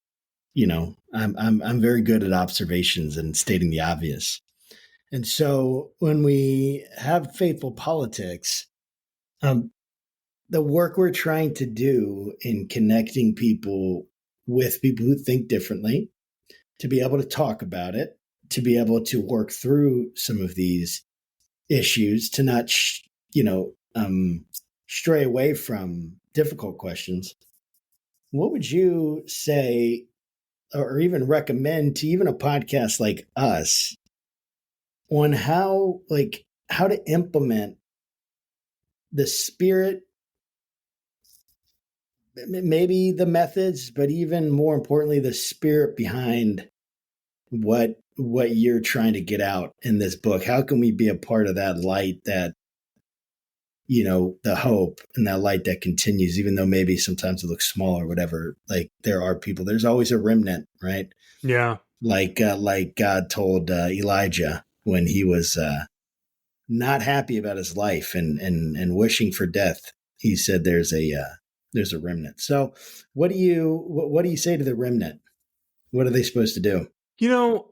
I'm very good at observations and stating the obvious. And so when we have Faithful Politics, the work we're trying to do in connecting people with people who think differently, to be able to talk about it, to be able to work through some of these issues, to not, stray away from difficult questions. What would you say, or even recommend to even a podcast like us, on how to implement the spirit, maybe the methods, but even more importantly, the spirit behind what you're trying to get out in this book? How can we be a part of that light, that, the hope and that light that continues, even though maybe sometimes it looks small or whatever? Like, there are people, there's always a remnant, right? Yeah. Like God told Elijah when he was not happy about his life and wishing for death. He said, there's a remnant. So what do you say to the remnant? What are they supposed to do?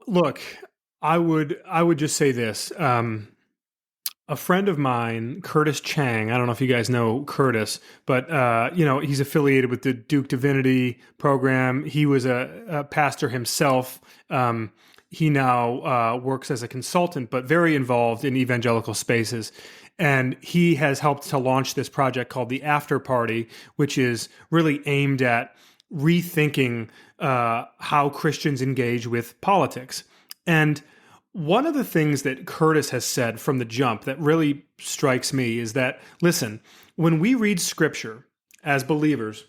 Look, I would just say this. A friend of mine, Curtis Chang, I don't know if you guys know Curtis, but, he's affiliated with the Duke Divinity program. He was a pastor himself. He now works as a consultant, but very involved in evangelical spaces. And he has helped to launch this project called the After Party, which is really aimed at rethinking how Christians engage with politics. And one of the things that Curtis has said from the jump that really strikes me is that, listen, when we read scripture as believers,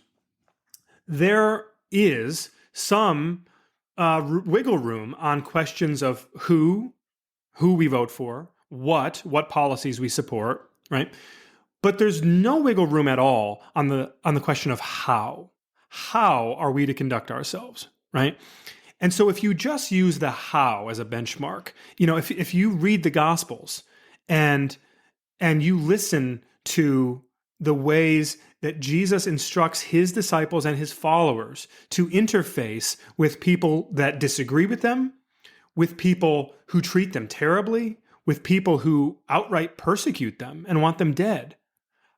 there is some wiggle room on questions of who we vote for, what policies we support, right? But there's no wiggle room at all on the question of how. How are we to conduct ourselves, right? And so if you just use the how as a benchmark, if you read the Gospels and you listen to the ways that Jesus instructs his disciples and his followers to interface with people that disagree with them, with people who treat them terribly, with people who outright persecute them and want them dead,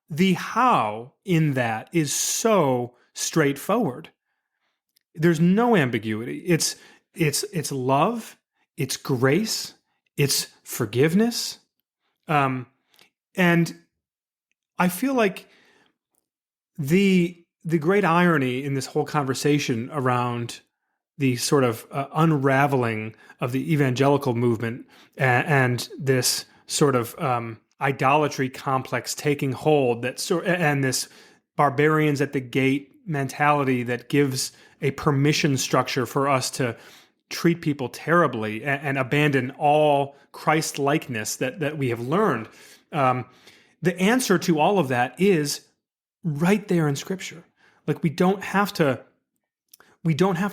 the how in that is so straightforward. There's no ambiguity. It's love, it's grace, it's forgiveness. And I feel like the great irony in this whole conversation around the sort of unraveling of the evangelical movement and this sort of idolatry complex taking hold, and this barbarians at the gate mentality that gives a permission structure for us to treat people terribly and abandon all Christ-likeness that we have learned. The answer to all of that is right there in Scripture. Like, we don't have to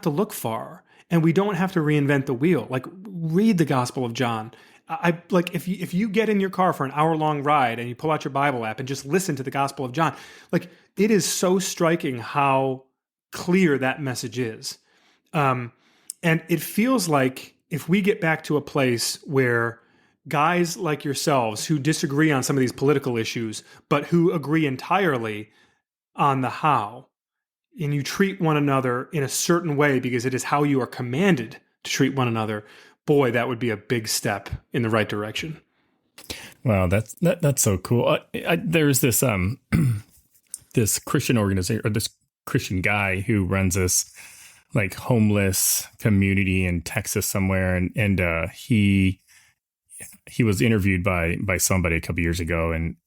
look far, and we don't have to reinvent the wheel. Like, read the Gospel of John. I like, if you get in your car for an hour-long ride and you pull out your Bible app and just listen to the Gospel of John, like, it is so striking how clear that message is. And it feels like if we get back to a place where guys like yourselves who disagree on some of these political issues, but who agree entirely on the how, and you treat one another in a certain way because it is how you are commanded to treat one another, boy, that would be a big step in the right direction. Wow, that's so cool. There's this this Christian organization, or this Christian guy who runs this like homeless community in Texas somewhere, and he was interviewed by somebody a couple years ago, and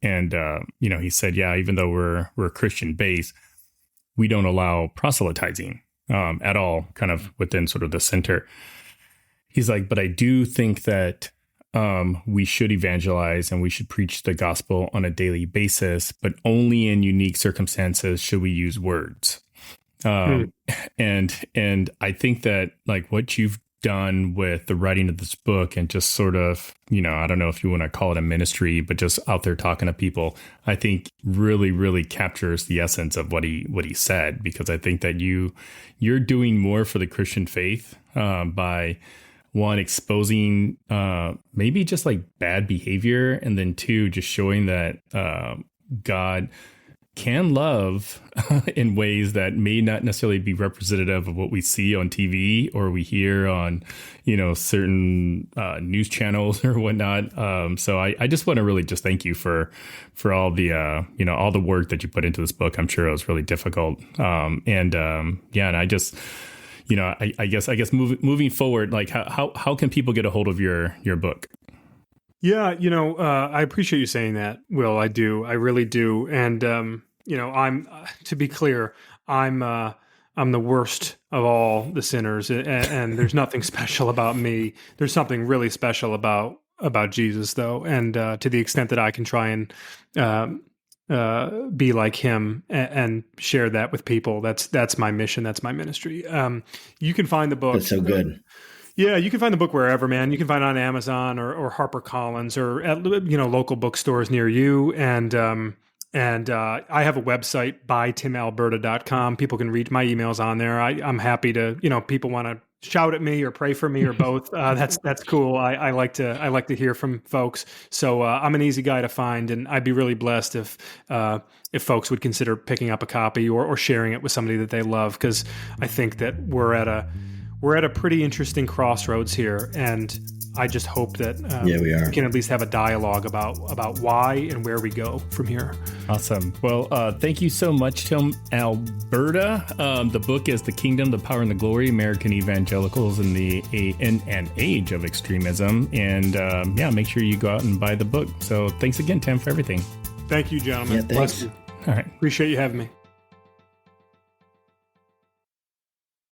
he said, yeah, even though we're Christian based, we don't allow proselytizing at all, kind of within sort of the center. He's like, but I do think that we should evangelize and we should preach the gospel on a daily basis, but only in unique circumstances should we use words. And I think that, like, what you've done with the writing of this book and just sort of, I don't know if you want to call it a ministry, but just out there talking to people, I think really, really captures the essence of what he said, because I think that you're doing more for the Christian faith by, one, exposing maybe just like bad behavior, and then two, just showing that God can love in ways that may not necessarily be representative of what we see on TV or we hear on, certain news channels or whatnot. So I just want to really just thank you for all the, all the work that you put into this book. I'm sure it was really difficult. And I just, I guess moving forward, like how can people get a hold of your book? Yeah, I appreciate you saying that, Will. I do. I really do. And, I'm, to be clear, I'm the worst of all the sinners, and there's nothing special about me. There's something really special about Jesus, though. And to the extent that I can try and be like him and share that with people, that's my mission. That's my ministry. You can find the book. That's so good. Yeah, you can find the book wherever, man. You can find it on Amazon or HarperCollins or at local bookstores near you. And I have a website, bytimalberta.com. People can read my emails on there. I'm happy to, people want to shout at me or pray for me or both. That's cool. I like to hear from folks. So I'm an easy guy to find, and I'd be really blessed if folks would consider picking up a copy or sharing it with somebody that they love, because I think that we're at a pretty interesting crossroads here, and I just hope that we can at least have a dialogue about why and where we go from here. Awesome. Well, thank you so much, Tim Alberta. The book is The Kingdom, the Power, and the Glory, American Evangelicals in an Age of Extremism. And make sure you go out and buy the book. So thanks again, Tim, for everything. Thank you, gentlemen. Yeah, thanks. All right. Appreciate you having me.